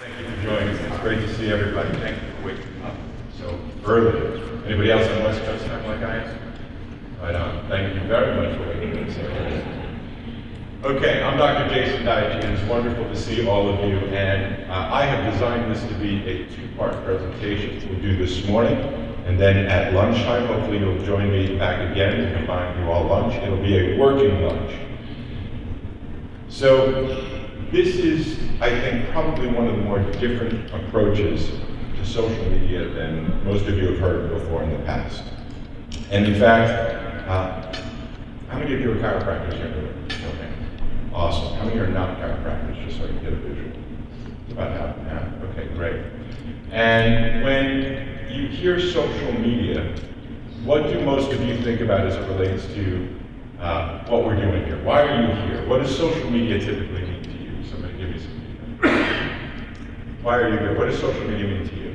Thank you for joining us. It's great to see everybody. Thank you for waking up so early. Anybody else on West Coast time like I am? Right on. Thank you very much for waking up so early. Okay, I'm Dr. Jason Deitch, and it's wonderful to see all of you. And I have designed this to be a two-part presentation. We'll do this morning, and then at lunchtime, hopefully you'll join me back again and combine you all lunch. It'll be a working lunch. So this is, I think, probably one of the more different approaches to social media than most of you have heard before in the past. And in fact, how many of you are chiropractors here? Okay. Awesome. How many are not chiropractors, just so I can get a visual? About half and half. Okay, great. And when you hear social media, what do most of you think about as it relates to what we're doing here? Why are you here? What does social media typically mean to you? Somebody give me some feedback. Why are you here? What does social media mean to you?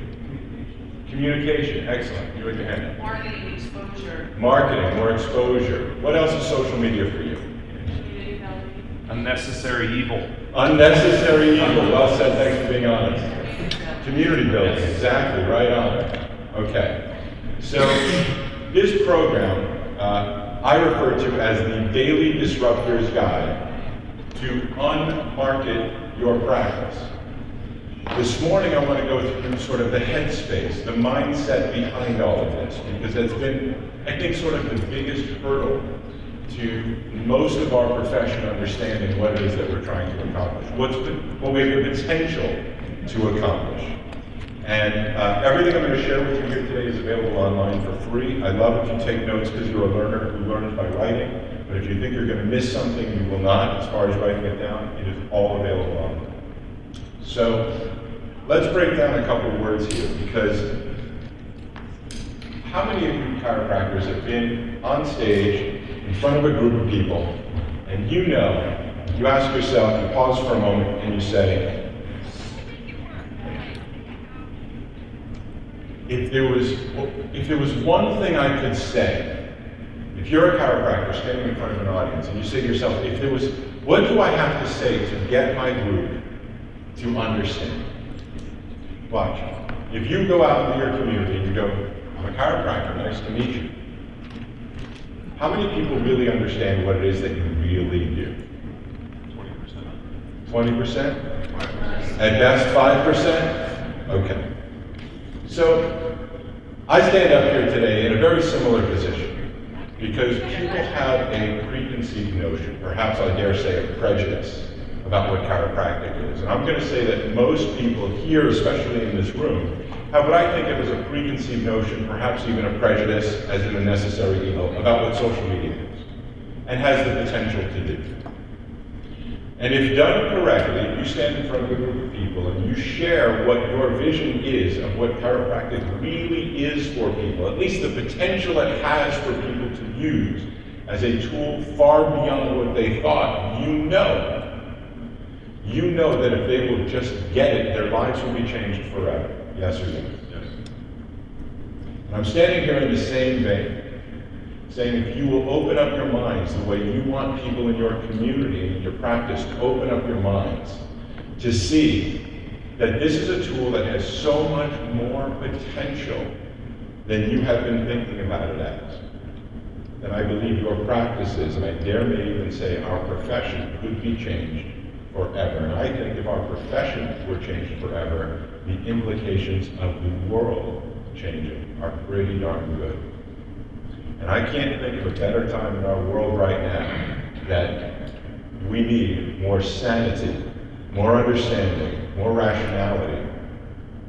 Communication. Excellent. You with your hand up. Marketing, exposure. Marketing, more exposure. What else is social media for you? Community building. Unnecessary evil. Unnecessary evil. Well said. Thanks for being honest. Community building. Exactly. Right on. Okay. So this program I refer to as the Daily Disruptor's Guide to Unmarket Your Practice. This morning I want to go through sort of the headspace, the mindset behind all of this, because that's been, I think, sort of the biggest hurdle to most of our profession understanding what it is that we're trying to accomplish, what we have the potential to accomplish. And everything I'm going to share with you here today is available online for free. I love if you take notes because you're a learner who learns by writing, but if you think you're going to miss something, you will not as far as writing it down. It is all available online. So let's break down a couple of words here, because how many of you chiropractors have been on stage in front of a group of people, and you ask yourself, you pause for a moment, and you say, if there was one thing I could say, if you're a chiropractor standing in front of an audience, and you say to yourself, what do I have to say to get my group to understand? Watch. If you go out into your community and you go, I'm a chiropractor, nice to meet you. How many people really understand what it is that you really do? 20%. 20%? 5%. At best, 5%? Okay. So, I stand up here today in a very similar position, because people have a preconceived notion, perhaps I dare say a prejudice, about what chiropractic is. And I'm going to say that most people here, especially in this room, have what I think of as a preconceived notion, perhaps even a prejudice, as in a necessary evil, about what social media is, and has the potential to do. And if done correctly, you stand in front of a group of people and you share what your vision is of what chiropractic really is for people, at least the potential it has for people to use as a tool far beyond what they thought, you know that if they will just get it, their lives will be changed forever. Yes or no? Yes. And I'm standing here in the same vein, saying if you will open up your minds the way you want people in your community and in your practice to open up your minds to see that this is a tool that has so much more potential than you have been thinking about it as, then I believe your practices, and I dare me even say our profession, could be changed forever. And I think if our profession were changed forever, the implications of the world changing are pretty darn good. And I can't think of a better time in our world right now that we need more sanity, more understanding, more rationality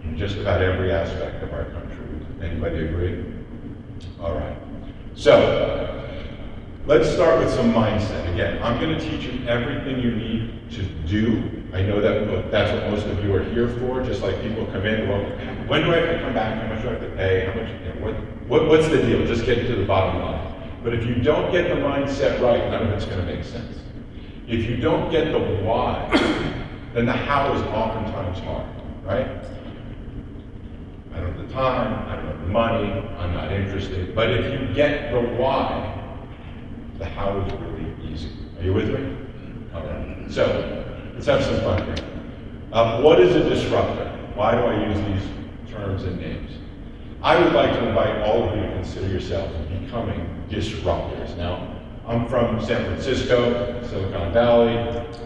in just about every aspect of our country. Anybody agree? All right. So, let's start with some mindset. Again, I'm going to teach you everything you need to do. I know that that's what most of you are here for, just like people come in, well, when do I have to come back? How much do I have to pay? How much, what's the deal? Just get to the bottom line. But if you don't get the mindset right, none of it's going to make sense. If you don't get the why, then the how is oftentimes hard, right? I don't have the time, I don't have the money, I'm not interested. But if you get the why, the how is really easy. Are you with me? All right. So, let's have some fun here. What is a disruptor? Why do I use these terms and names? I would like to invite all of you to consider yourselves becoming disruptors. Now, I'm from San Francisco, Silicon Valley.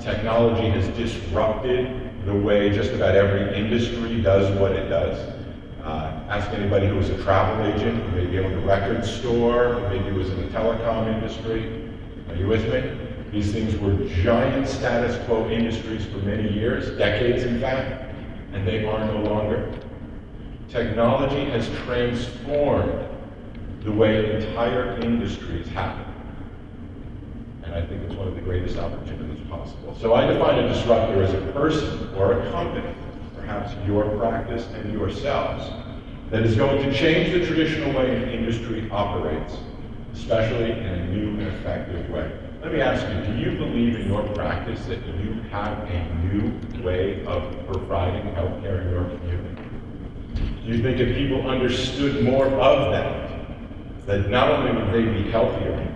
Technology has disrupted the way just about every industry does what it does. Ask anybody who was a travel agent, who maybe owned a record store, who maybe was in the telecom industry. Are you with me? These things were giant status quo industries for many years, decades in fact, and they are no longer. Technology has transformed the way entire industries happen. And I think it's one of the greatest opportunities possible. So I define a disruptor as a person or a company, perhaps your practice and yourselves, that is going to change the traditional way an industry operates, especially in a new and effective way. Let me ask you, do you believe in your practice that you have a new way of providing healthcare in your community? Do you think if people understood more of that not only would they be healthier,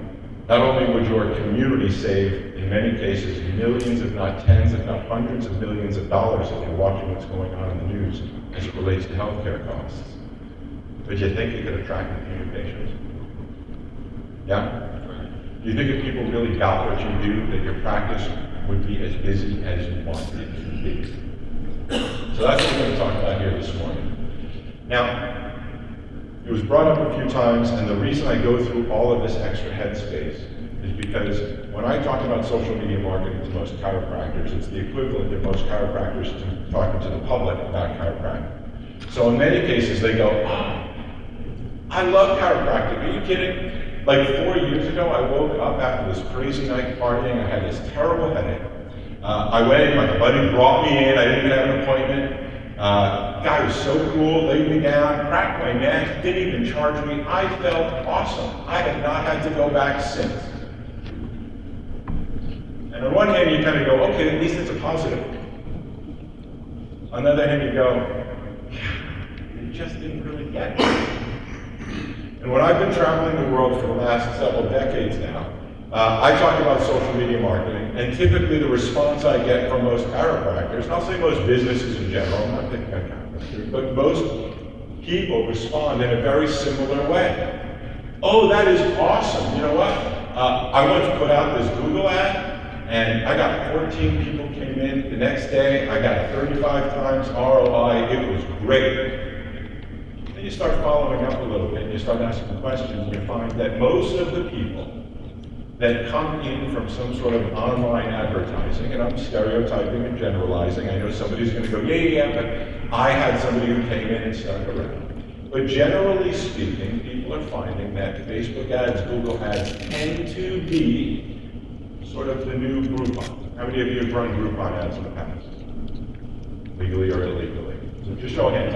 not only would your community save, in many cases, millions, if not tens, if not hundreds of millions of dollars if you're watching what's going on in the news as it relates to healthcare costs, but you think you could attract the new patients? Yeah? Do you think if people really got what you do, that your practice would be as busy as you want it to be? So that's what we're going to talk about here this morning. Now, it was brought up a few times, and the reason I go through all of this extra headspace is because when I talk about social media marketing to most chiropractors, it's the equivalent of most chiropractors to talking to the public about chiropractic. So in many cases, they go, I love chiropractic, are you kidding? Like 4 years ago, I woke up after this crazy night partying. I had this terrible headache. I went, my buddy brought me in. I didn't even have an appointment. Guy was so cool, laid me down, cracked my neck, didn't even charge me. I felt awesome. I have not had to go back since. And on one hand, you kind of go, okay, at least it's a positive. On the other hand, you go, you just didn't really get it. And when I've been traveling the world for the last several decades now, I talk about social media marketing, and typically the response I get from most chiropractors, and I'll say most businesses in general, I'm not picking on chiropractors, but most people respond in a very similar way. Oh, that is awesome. You know what? I want to put out this Google ad, and I got 14 people came in. The next day, I got 35 times ROI. It was great. Then you start following up a little bit, and you start asking questions, and you find that most of the people that come in from some sort of online advertising, and I'm stereotyping and generalizing, I know somebody's going to go, yeah, but I had somebody who came in and stuck around. But generally speaking, people are finding that Facebook ads, Google ads tend to be sort of the new Groupon. How many of you have run Groupon ads in the past? Legally or illegally? So just show of hands.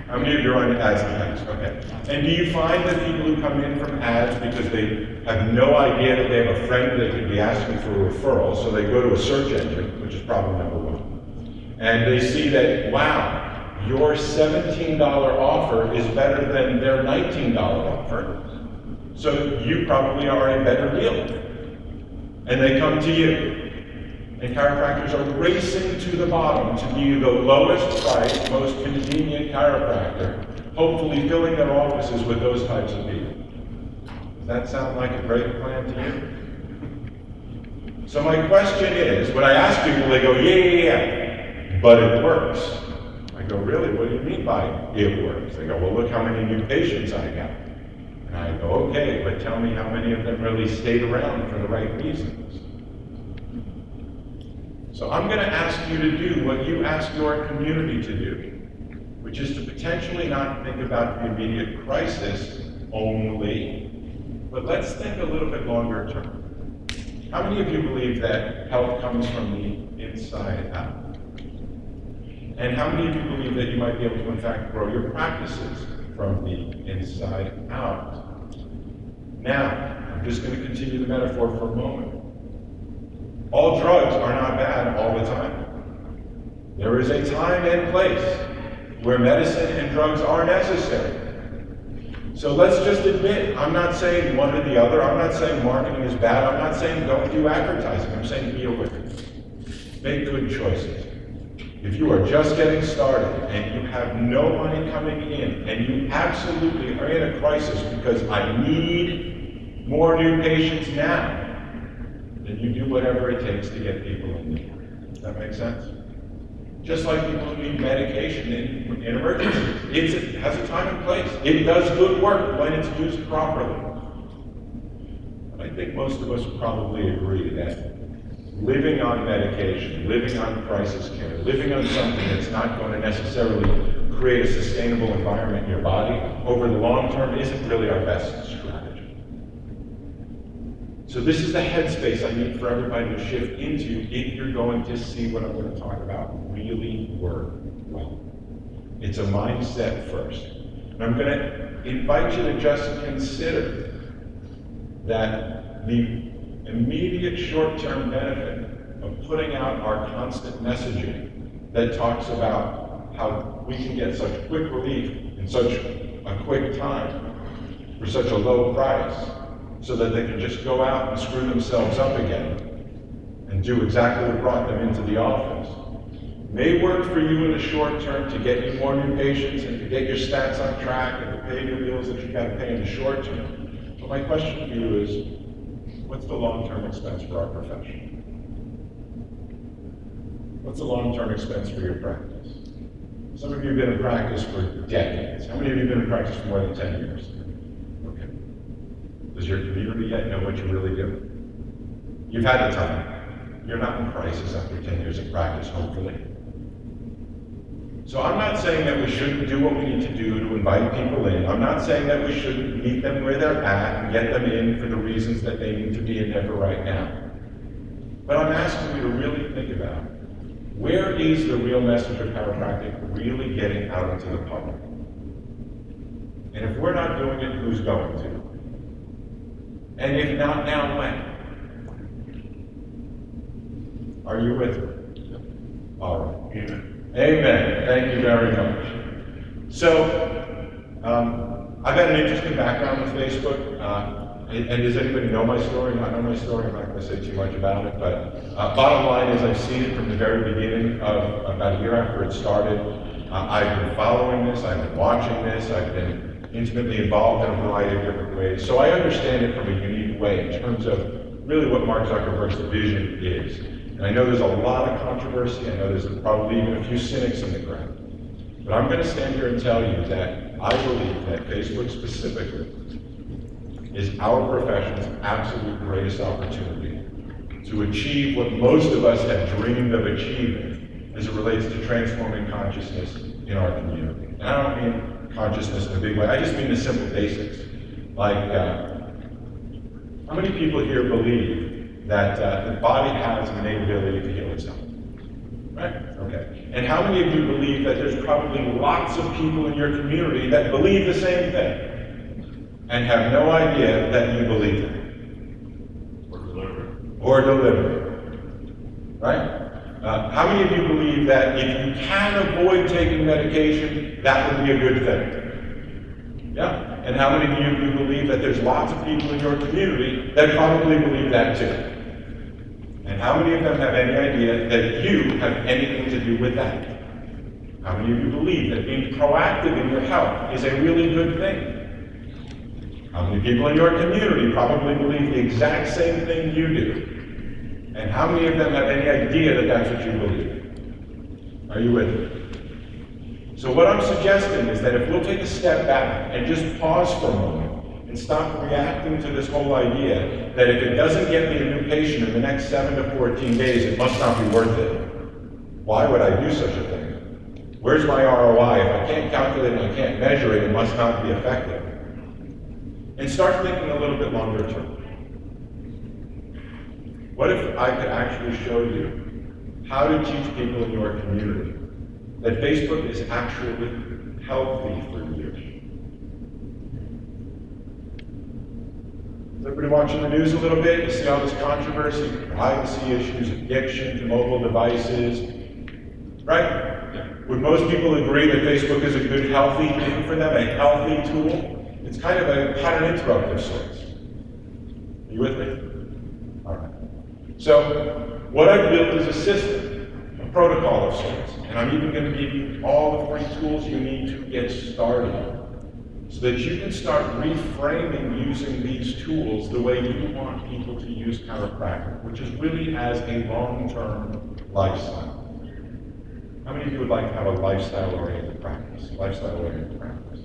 How many of you run ads in the past? Okay. And do you find that people who come in from ads because they have no idea that they have a friend they could be asking for a referral, so they go to a search engine, which is problem number one, and they see that, wow, your $17 offer is better than their $19 offer, so you probably are a better deal. And they come to you. And chiropractors are racing to the bottom to be the lowest price, most convenient chiropractor, hopefully filling their offices with those types of people. Does that sound like a great plan to you? So my question is, when I ask people, they go, yeah, but it works. I go, really? What do you mean by it works? They go, well, look how many new patients I got. And I go, okay, but tell me how many of them really stayed around for the right reasons. So I'm going to ask you to do what you ask your community to do, which is to potentially not think about the immediate crisis only, but let's think a little bit longer term. How many of you believe that health comes from the inside out? And how many of you believe that you might be able to, in fact, grow your practices from the inside out? Now, I'm just going to continue the metaphor for a moment. All drugs are not bad all the time. There is a time and place where medicine and drugs are necessary. So let's just admit, I'm not saying one or the other. I'm not saying marketing is bad. I'm not saying don't do advertising. I'm saying deal with it. Make good choices. If you are just getting started and you have no money coming in and you absolutely are in a crisis because I need more new patients now, then you do whatever it takes to get people in the door. Does that make sense? Just like people who need medication in emergencies. It has a time and place. It does good work when it's used properly. And I think most of us would probably agree that living on medication, living on crisis care, living on something that's not going to necessarily create a sustainable environment in your body over the long term isn't really our best strategy. So this is the headspace I need for everybody to shift into if you're going to see what I'm going to talk about really work well. It's a mindset first. And I'm going to invite you to just consider that the immediate short-term benefit of putting out our constant messaging that talks about how we can get such quick relief in such a quick time for such a low price so that they can just go out and screw themselves up again and do exactly what brought them into the office. May work for you in the short term to get you more new patients and to get your stats on track and to pay your bills that you got to pay in the short term. But my question for you is, what's the long-term expense for our profession? What's the long-term expense for your practice? Some of you have been in practice for decades. How many of you have been in practice for more than 10 years? Okay. Does your community yet know what you really do? You've had the time. You're not in crisis after 10 years of practice, hopefully. So I'm not saying that we shouldn't do what we need to do to invite people in. I'm not saying that we shouldn't meet them where they're at and get them in for the reasons that they need to be in there for right now. But I'm asking you to really think about, where is the real message of chiropractic really getting out into the public? And if we're not doing it, who's going to? And if not now, when? Are you with me? All right. Amen. Amen. Thank you very much. So, I've had an interesting background with Facebook. And does anybody know my story? Not know my story? I'm not going to say too much about it. But bottom line is, I've seen it from the very beginning of about a year after it started. I've been following this. I've been watching this. I've been intimately involved in a variety of different ways. So I understand it from a unique way in terms of really what Mark Zuckerberg's vision is. And I know there's a lot of controversy. I know there's probably even a few cynics in the crowd. But I'm going to stand here and tell you that I believe that Facebook specifically is our profession's absolute greatest opportunity to achieve what most of us have dreamed of achieving as it relates to transforming consciousness in our community. And I don't mean consciousness in a big way. I just mean the simple basics. Like, how many people here believe that the body has an innate ability to heal itself? Right? Okay. And how many of you believe that there's probably lots of people in your community that believe the same thing and have no idea that you believe it? Or deliberate. Right? How many of you believe that if you can avoid taking medication, that would be a good thing? Yeah? And how many of you believe that there's lots of people in your community that probably believe that too? And how many of them have any idea that you have anything to do with that? How many of you believe that being proactive in your health is a really good thing? How many people in your community probably believe the exact same thing you do? And how many of them have any idea that that's what you believe? Are you with me? So what I'm suggesting is that if we'll take a step back and just pause for a moment and stop reacting to this whole idea that if it doesn't get me a new patient in the next 7 to 14 days, it must not be worth it. Why would I do such a thing? Where's my ROI? If I can't calculate it and I can't measure it, it must not be effective. And start thinking a little bit longer term. What if I could actually show you how to teach people in your community that Facebook is actually healthy for you? Is everybody watching the news a little bit? You see all this controversy, privacy issues, addiction to mobile devices, right? Yeah. Would most people agree that Facebook is a good, healthy thing for them, a healthy tool? It's kind of a pattern interrupt of sorts. Are you with me? All right. So, what I've built is a system protocol of sorts. And I'm even going to give you all the free tools you need to get started so that you can start reframing using these tools the way you want people to use chiropractic, which is really as a long-term lifestyle. How many of you would like to have a lifestyle-oriented practice? Lifestyle-oriented practice.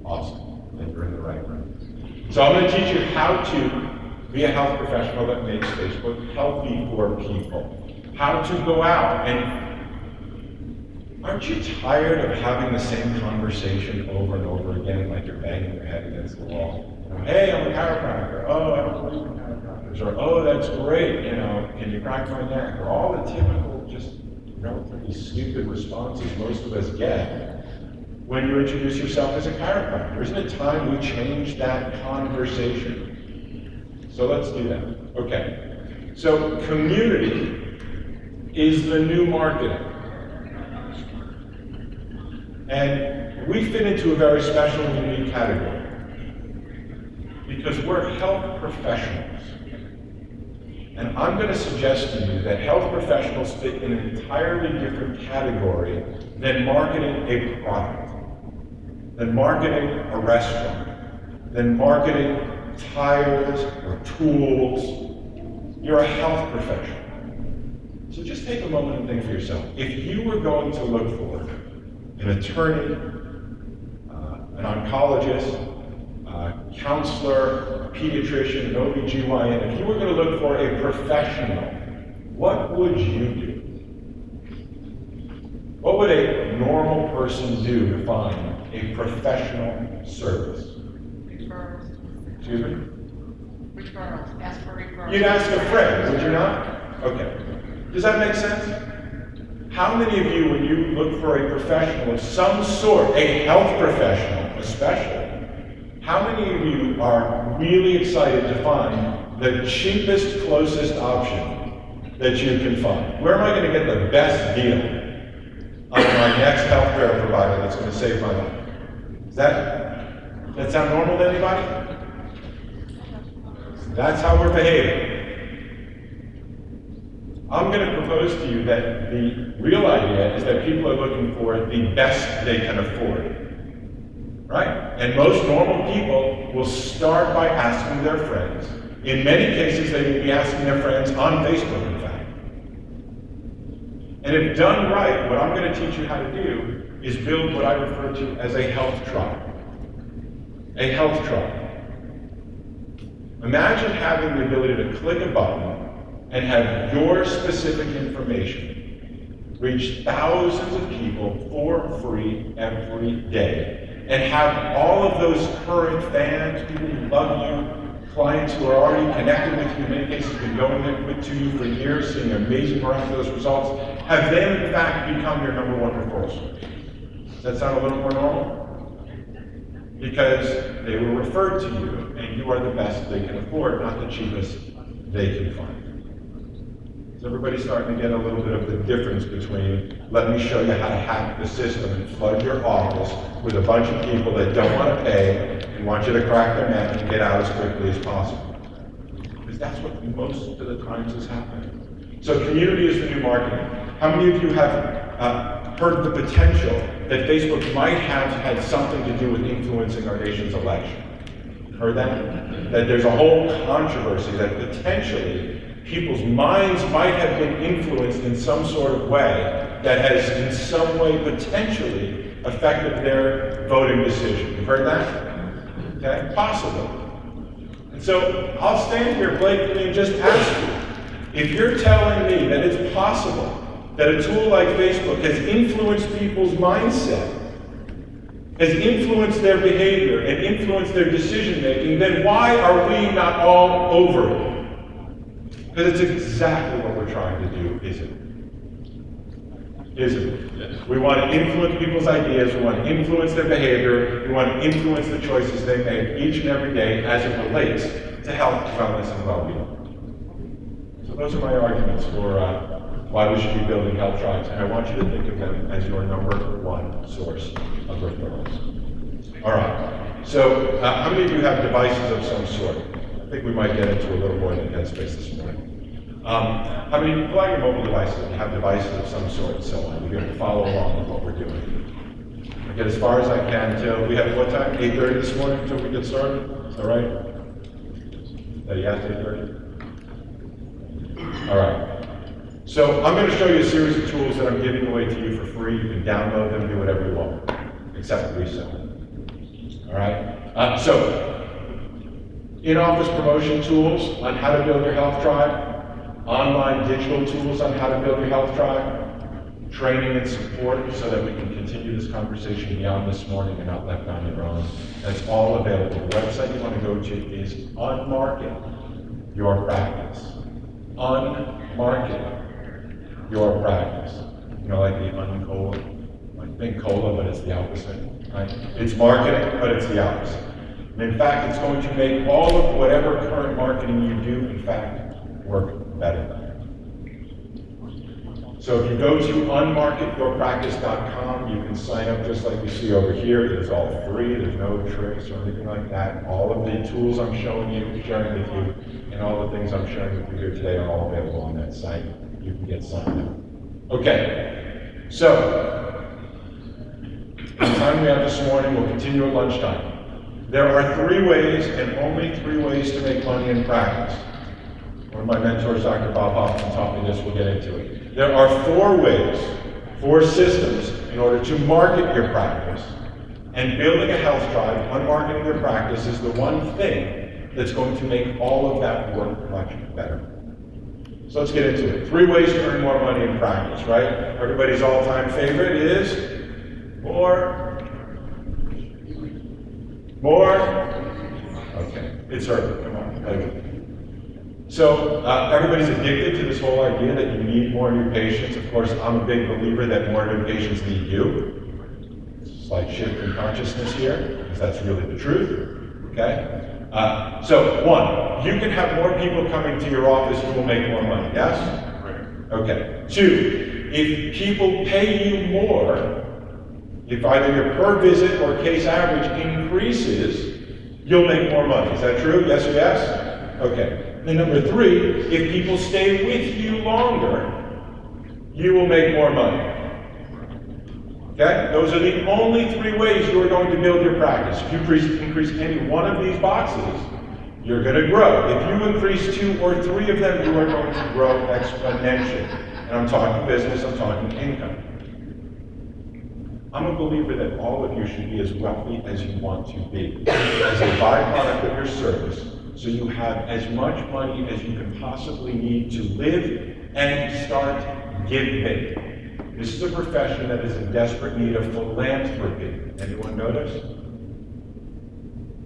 Awesome. Then you're in the right room. So I'm going to teach you how to be a health professional that makes Facebook healthy for people. How to go out and aren't you tired of having the same conversation over and over again, like you're banging your head against the wall? Hey, I'm a chiropractor. Oh, I don't believe in chiropractors. Or, oh, that's great, can you crack my neck? Or all the typical, just relatively stupid responses most of us get when you introduce yourself as a chiropractor. Isn't it time we change that conversation? So let's do that. Okay. So community is the new marketing. And we fit into a very special and unique category because we're health professionals. And I'm going to suggest to you that health professionals fit in an entirely different category than marketing a product, than marketing a restaurant, than marketing tires or tools. You're a health professional. So just take a moment and think for yourself. If you were going to look for an attorney, an oncologist, counselor, a pediatrician, an OBGYN, if you were going to look for a professional, what would you do? What would a normal person do to find a professional service? Referrals. Excuse me? Referrals. Ask for referrals. You'd ask a friend, would you not? Okay. Does that make sense? How many of you, when you look for a professional of some sort, a health professional especially, how many of you are really excited to find the cheapest, closest option that you can find? Where am I going to get the best deal on my next healthcare provider that's going to save my life? Does that sound normal to anybody? That's how we're behaving. I'm going to propose to you that the real idea is that people are looking for the best they can afford. Right? And most normal people will start by asking their friends. In many cases, they will be asking their friends on Facebook, in fact. And if done right, what I'm going to teach you how to do is build what I refer to as a health tribe. A health tribe. Imagine having the ability to click a button and have your specific information reach thousands of people for free every day. And have all of those current fans, people who love you, clients who are already connected with you, in many cases been going to you for years, seeing amazing miraculous results, have them in fact become your number one referral source. Does that sound a little more normal? Because they were referred to you, and you are the best they can afford, not the cheapest they can find. So everybody's starting to get a little bit of the difference between, let me show you how to hack the system and flood your office with a bunch of people that don't want to pay and want you to crack their neck and get out as quickly as possible. Because that's what most of the times is happening. So community is the new marketing. How many of you have heard the potential that Facebook might have had something to do with influencing our nation's election? Heard that? That there's a whole controversy that potentially people's minds might have been influenced in some sort of way that has in some way potentially affected their voting decision. You've heard that? Okay, possible. And so I'll stand here blatantly and just ask you, if you're telling me that it's possible that a tool like Facebook has influenced people's mindset, has influenced their behavior and influenced their decision making, then why are we not all over it? Because it's exactly what we're trying to do, isn't it? Isn't it? Yes. We want to influence people's ideas, we want to influence their behavior, we want to influence the choices they make each and every day as it relates to health, wellness, and well-being. So those are my arguments for why we should be building health tribes, and I want you to think of them as your number one source of referrals. All right, so how many of you have devices of some sort? I think we might get into a little more than Headspace this morning. How many people on your mobile devices have devices of some sort and so on? You're going to follow along with what we're doing. I get as far as I can till we have what time? 8:30 this morning until we get started? Is that right? That you have to 8:30? All right. So I'm going to show you a series of tools that I'm giving away to you for free. You can download them and do whatever you want, except resell. All right? So in-office promotion tools on how to build your health tribe, online digital tools on how to build your health tribe, training and support so that we can continue this conversation beyond this morning and not left on your own. That's all available. The website you want to go to is Unmarket Your Practice. Unmarket Your Practice. You know, like the uncola, like think cola, but it's the opposite, right? It's marketing, but it's the opposite. And in fact, it's going to make all of whatever current marketing you do, in fact, work better. So if you go to unmarketyourpractice.com, you can sign up just like you see over here. It is all free. There's no tricks or anything like that. All of the tools I'm showing you, sharing with you, and all the things I'm sharing with you here today are all available on that site. You can get signed up. Okay, so the time we have this morning, we'll continue at lunchtime. There are 3 ways, and only 3 ways, to make money in practice. One of my mentors, Dr. Bob Hoffman, taught me this. We'll get into it. There are 4 ways, 4 systems in order to market your practice. And building a health tribe, unmarketing your practice, is the one thing that's going to make all of that work much better. So let's get into it. 3 ways to earn more money in practice, right? Everybody's all-time favorite is more. Okay, it's early. Come on. Okay. So everybody's addicted to this whole idea that you need more new patients. Of course, I'm a big believer that more new patients need you. Slight shift in consciousness here, because that's really the truth. Okay. So 1, you can have more people coming to your office, you will make more money, yes? Right. Okay. 2, if people pay you more, if either your per visit or case average increases, you'll make more money. Is that true? Yes or yes? Okay. And number 3, if people stay with you longer, you will make more money. Okay? Those are the only 3 ways you are going to build your practice. If you increase any one of these boxes, you're going to grow. If you increase 2 or 3 of them, you are going to grow exponentially. And I'm talking business, I'm talking income. I'm a believer that all of you should be as wealthy as you want to be, as a byproduct of your service, so you have as much money as you can possibly need to live and start giving. This is a profession that is in desperate need of philanthropy. Anyone notice?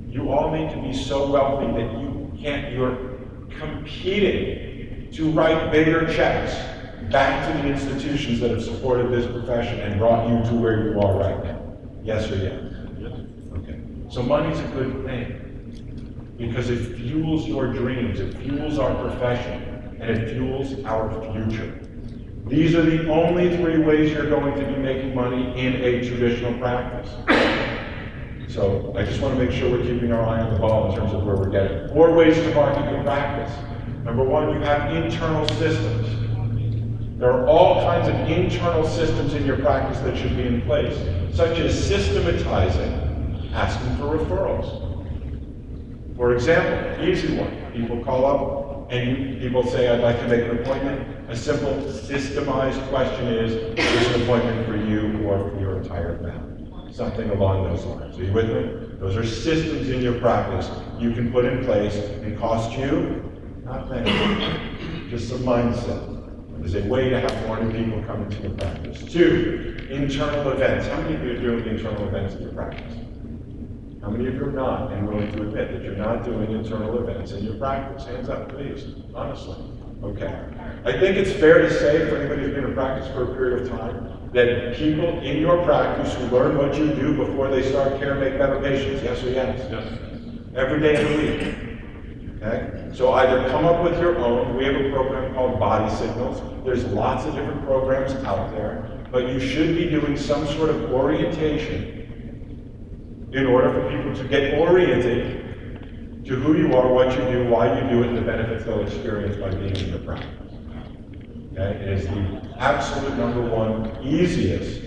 You all need to be so wealthy that you're competing to write bigger checks back to the institutions that have supported this profession and brought you to where you are right now. Yes or yes? Yes. Okay. So money's a good thing because it fuels your dreams, it fuels our profession, and it fuels our future. These are the only 3 ways you're going to be making money in a traditional practice. So I just want to make sure we're keeping our eye on the ball in terms of where we're getting. 4 ways to market your practice. Number 1, you have internal systems. There are all kinds of internal systems in your practice that should be in place, such as systematizing, asking for referrals. For example, easy one. People call up and people say, I'd like to make an appointment. A simple systemized question is an appointment for you or for your entire family? Something along those lines. Are you with me? Those are systems in your practice you can put in place and cost you nothing. Just some mindset. There's a way to have more new people come into your practice. 2, internal events. How many of you are doing internal events in your practice? How many of you are not and willing to admit that you're not doing internal events in your practice? Hands up, please. Honestly. Okay. I think it's fair to say, for anybody who's been in practice for a period of time, that people in your practice who learn what you do before they start care make better patients. Yes or yes? Yes. Every day of the week. Okay? So either come up with your own. We have a program called Body Signals. There's lots of different programs out there, but you should be doing some sort of orientation in order for people to get oriented to who you are, what you do, why you do it, and the benefits they'll experience by being in your practice. Okay? It is the absolute number one, easiest,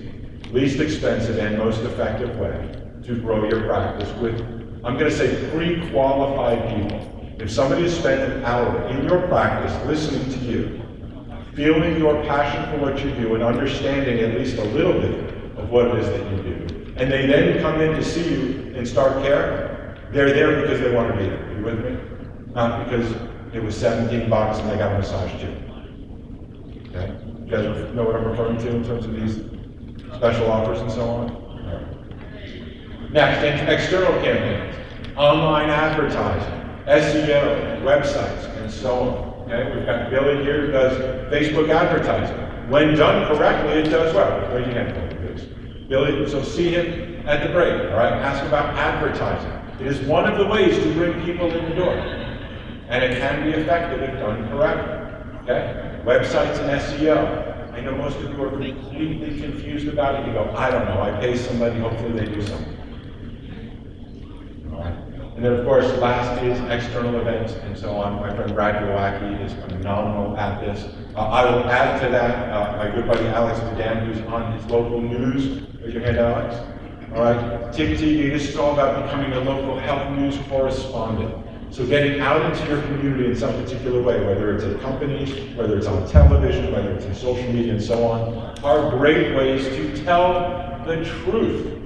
least expensive, and most effective way to grow your practice with, I'm going to say, pre-qualified people. If somebody has spent an hour in your practice listening to you, feeling your passion for what you do, and understanding at least a little bit of what it is that you do, and they then come in to see you and start care, they're there because they want to be there. Are you with me? Not because it was $17 and they got a massage too. Okay? You guys know what I'm referring to in terms of these special offers and so on? All right. Next, external campaigns, online advertising, SEO, websites, and so on. Okay? We've got Billy here who does Facebook advertising. When done correctly, it does well. Raise your hand for me, please. Billy, so see him at the break, all right? Ask about advertising. It is one of the ways to bring people in the door. And it can be effective if done correctly. Okay? Websites and SEO. I know most of you are completely confused about it. You go, I don't know, I pay somebody, hopefully they do something. All right? And then, of course, last is external events and so on. My friend Brad Gowacki is phenomenal at this. I will add to that my good buddy Alex Vidam, who's on his local news. Raise your hand, Alex. All right, TIC TV, this is all about becoming a local health news correspondent. So getting out into your community in some particular way, whether it's at companies, whether it's on television, whether it's in social media and so on, are great ways to tell the truth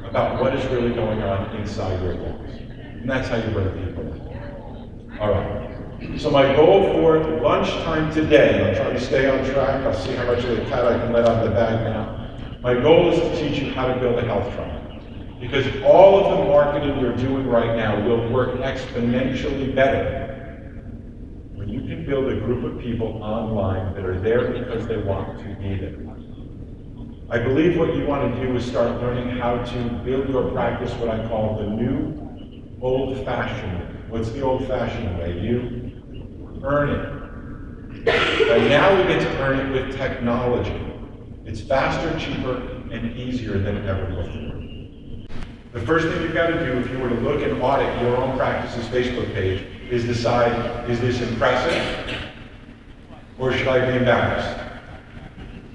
about what is really going on inside your walls. And that's how you bring people in. All right. So my goal for lunchtime today, and I'm trying to stay on track, I'll see how much of the cat I can let out of the bag now. My goal is to teach you how to build a health tribe. Because all of the marketing you're doing right now will work exponentially better when you can build a group of people online that are there because they want to be there. I believe what you want to do is start learning how to build your practice, what I call the new old-fashioned way. What's the old-fashioned way? You earn it. And now we get to earn it with technology. It's faster, cheaper, and easier than ever before. The first thing you've got to do if you were to look and audit your own practice's Facebook page is decide, is this impressive or should I be embarrassed?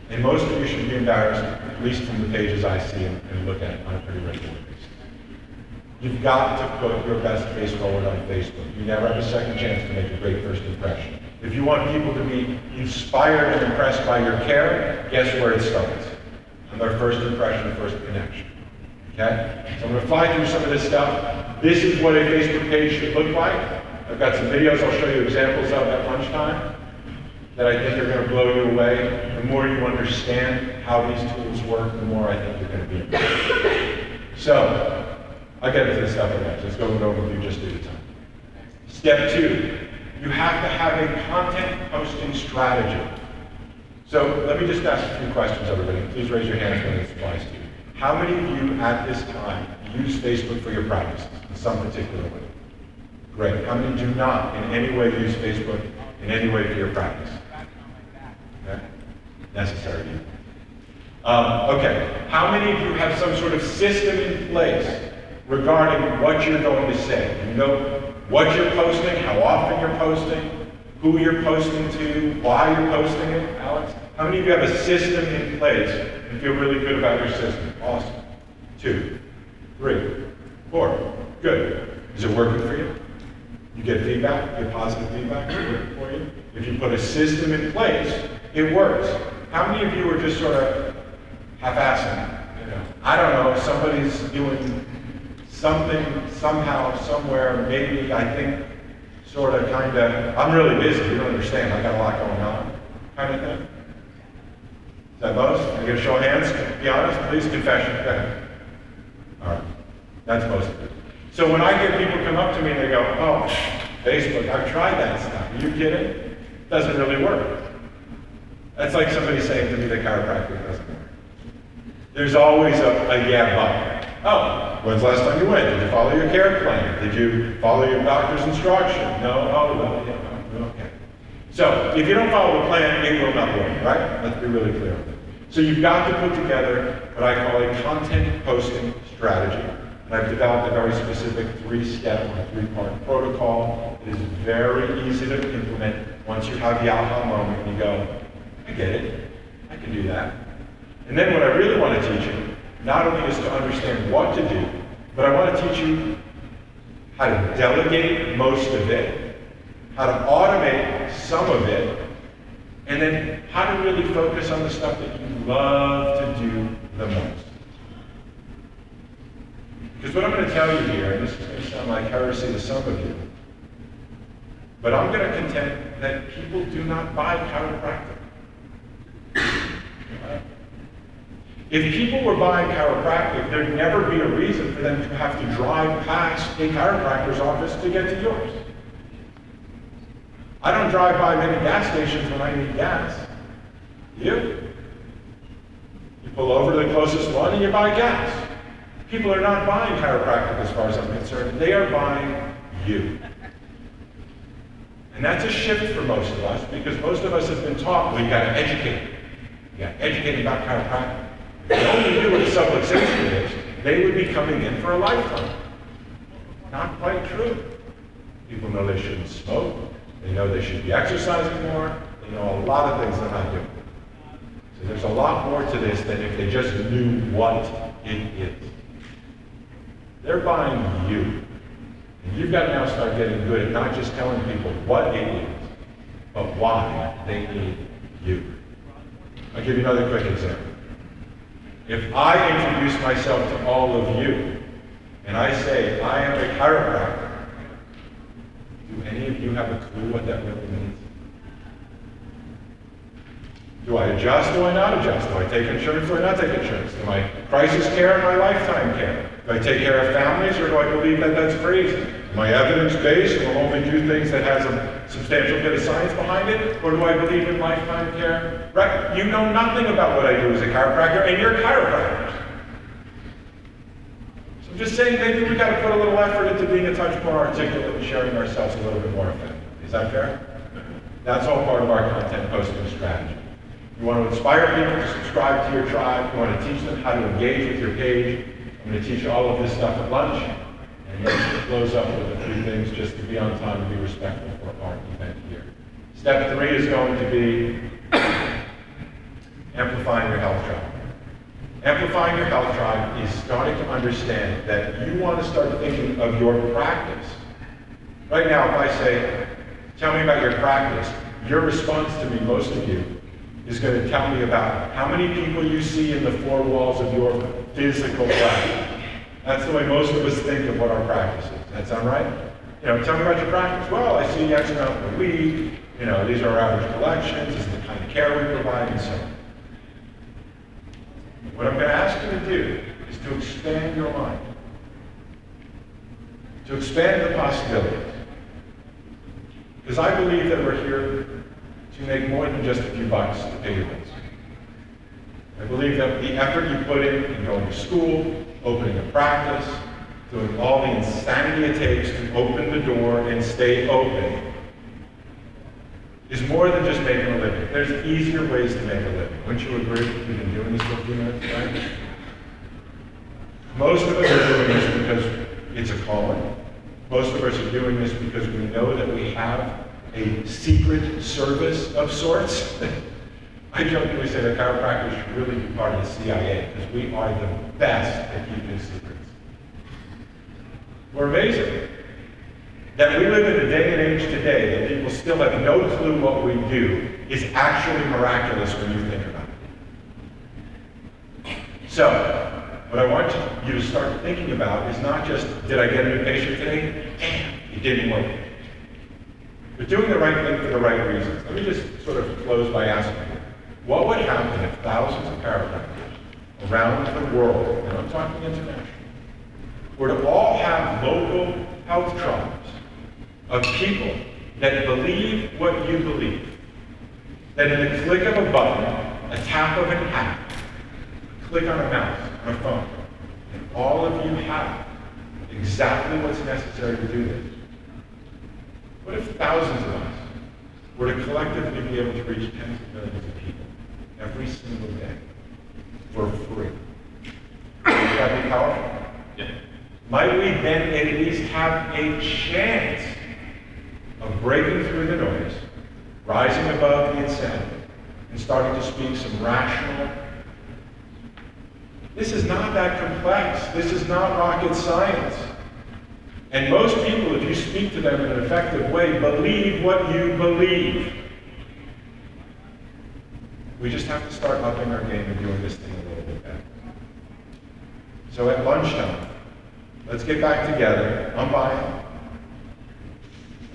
And most of you should be embarrassed, at least from the pages I see and look at on a pretty regular basis. You've got to put your best face forward on Facebook. You never have a second chance to make a great first impression. If you want people to be inspired and impressed by your care, guess where it starts? On their first impression, first connection. Okay? So I'm going to fly through some of this stuff. This is what a Facebook page should look like. I've got some videos I'll show you examples of at lunchtime that I think are going to blow you away. The more you understand how these tools work, the more I think you're going to be impressed. So, I'll get into this stuff in a minute. Let's go over an overview just due to time. Step 2, you have to have a content posting strategy. So let me just ask a few questions, everybody. Please raise your hands when it applies to you. How many of you at this time use Facebook for your practice in some particular way? Great. How many do not in any way use Facebook in any way for your practice? Okay. Necessary. Okay. How many of you have some sort of system in place regarding what you're going to say? You know what you're posting, how often you're posting, who you're posting to, why you're posting it, Alex? How many of you have a system in place and feel really good about your system? Awesome. 2, 3, 4. Good. Is it working for you? You get feedback, you get positive feedback, it's working for you? If you put a system in place, it works. How many of you are just sort of half-assing? You know, I don't know, somebody's doing something, somehow, somewhere, maybe, I think, sort of, kind of, I'm really busy, you don't understand, I got a lot going on, kind of thing. Is that most? Can I get a show of hands? Be honest, please, confession, go ahead. All right, that's most of it. So when I hear people come up to me and they go, oh, Facebook, I've tried that stuff, are you kidding? It doesn't really work. That's like somebody saying to me that chiropractic doesn't work. There's always a yeah, but. Oh, when's the last time you went? Did you follow your care plan? Did you follow your doctor's instruction? No? Oh, well, yeah, okay. So, if you don't follow the plan, it will not work, right? Let's be really clear on that. So you've got to put together what I call a content posting strategy. And I've developed a very specific 3-step or 3-part protocol. It is very easy to implement Once you have the aha moment, you go, I get it, I can do that. And then what I really want to teach you, not only is to understand what to do, but I want to teach you how to delegate most of it, how to automate some of it, and then how to really focus on the stuff that you love to do the most. Because what I'm going to tell you here, and this is going to sound like heresy to some of you, but I'm going to contend that people do not buy chiropractic. If people were buying chiropractic, there'd never be a reason for them to have to drive past a chiropractor's office to get to yours. I don't drive by many gas stations when I need gas. You? You pull over to the closest one and you buy gas. People are not buying chiropractic as far as I'm concerned. They are buying you. And that's a shift for most of us because most of us have been taught, well, you got to educate. You got to educate about chiropractic. If they only knew what a subluxation is, they would be coming in for a lifetime. Not quite true. People know they shouldn't smoke. They know they should be exercising more. They know a lot of things they're not doing. So there's a lot more to this than if they just knew what it is. They're buying you. And you've got to now start getting good at not just telling people what it is, but why they need you. I'll give you another quick example. If I introduce myself to all of you, and I say, I am a chiropractor, do any of you have a clue what that really means? Do I adjust? Do I not adjust? Do I take insurance? Do I not take insurance? Do I crisis care or my lifetime care? Do I take care of families or do I believe that that's crazy? Am I evidence-based and will only do things that has a substantial bit of science behind it? Or do I believe in lifetime care? Right? You know nothing about what I do as a chiropractor, and you're chiropractors. So I'm just saying maybe we've got to put a little effort into being a touch more articulate and sharing ourselves a little bit more effectively. Is that fair? That's all part of our content posting strategy. You want to inspire people to subscribe to your tribe. You want to teach them how to engage with your page. I'm going to teach you all of this stuff at lunch. And let's close up with a few things just to be on time and be respectful for our event here. Step 3 is going to be amplifying your health tribe. Amplifying your health tribe is starting to understand that you want to start thinking of your practice. Right now, if I say, tell me about your practice, your response to me, most of you, is going to tell me about how many people you see in the 4 walls of your physical practice. That's the way most of us think of what our practice is. That sound right? You know, tell me about your practice. Well, I see X amount per week. You know, these are our average collections. This is the kind of care we provide, and so on. What I'm going to ask you to do is to expand your mind. To expand the possibilities. Because I believe that we're here to make more than just a few bucks to pay your bills. I believe that the effort you put in going to school, opening a practice, doing all the insanity it takes to open the door and stay open, is more than just making a living. There's easier ways to make a living. Wouldn't you agree? You've been doing this for a few minutes, right? Most of us are doing this because it's a calling. Most of us are doing this because we know that we have a secret service of sorts. I jokingly say that chiropractors should really be part of the CIA because we are the best at keeping secrets. We're amazing that we live in a day and age today that people still have no clue what we do is actually miraculous when you think about it. So, what I want you to start thinking about is not just, did I get a new patient today? Damn, it didn't work. But doing the right thing for the right reasons. Let me just sort of close by asking you, what would happen if thousands of chiropractors around the world, and I'm talking international, were to all have local health tribes of people that believe what you believe? That in the click of a button, a tap of an app, a click on a mouse, on a phone, and all of you have exactly what's necessary to do this. What if thousands of us were to collectively be able to reach tens of millions of people every single day for free? Would that be powerful? Yeah. Might we then at least have a chance of breaking through the noise, rising above the insanity and starting to speak some rational. This is not that complex. This is not rocket science. And most people, if you speak to them in an effective way, believe what you believe. We just have to start upping our game and doing this thing a little bit better. So at lunchtime, let's get back together. I'm buying.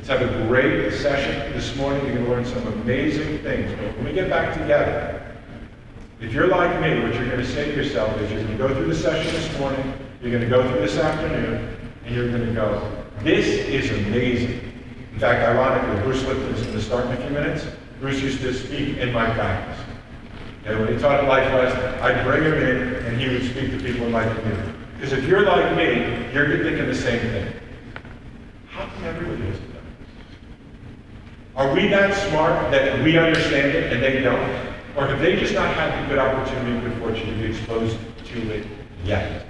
Let's have a great session this morning. You're going to learn some amazing things. But when we get back together, if you're like me, what you're going to say to yourself is you're going to go through the session this morning, you're going to go through this afternoon, and you're going to go, this is amazing. In fact, ironically, Bruce Lipton is going to start in a few minutes. Bruce used to speak in my practice. And when he taught at Life West, I'd bring him in, and he would speak to people in my community. Because if you're like me, you're thinking the same thing. How come everybody does it? Are we that smart that we understand it and they don't? Or have they just not had the good opportunity and good fortune to be exposed to it yet?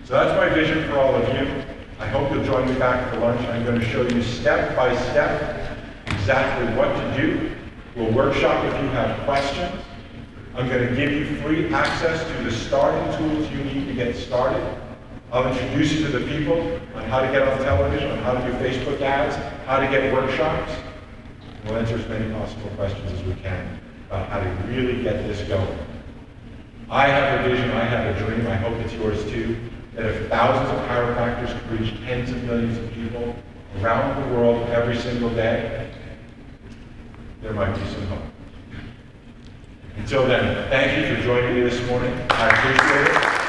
So that's my vision for all of you. I hope you'll join me back for lunch. I'm going to show you step by step exactly what to do. We'll workshop if you have questions. I'm going to give you free access to the starting tools you need to get started. I'll introduce you to the people on how to get on television, on how to do Facebook ads, how to get workshops. We'll answer as many possible questions as we can about how to really get this going. I have a vision, I have a dream, I hope it's yours too, that if thousands of chiropractors could reach tens of millions of people around the world every single day, there might be some hope. Until then, thank you for joining me this morning. I appreciate it.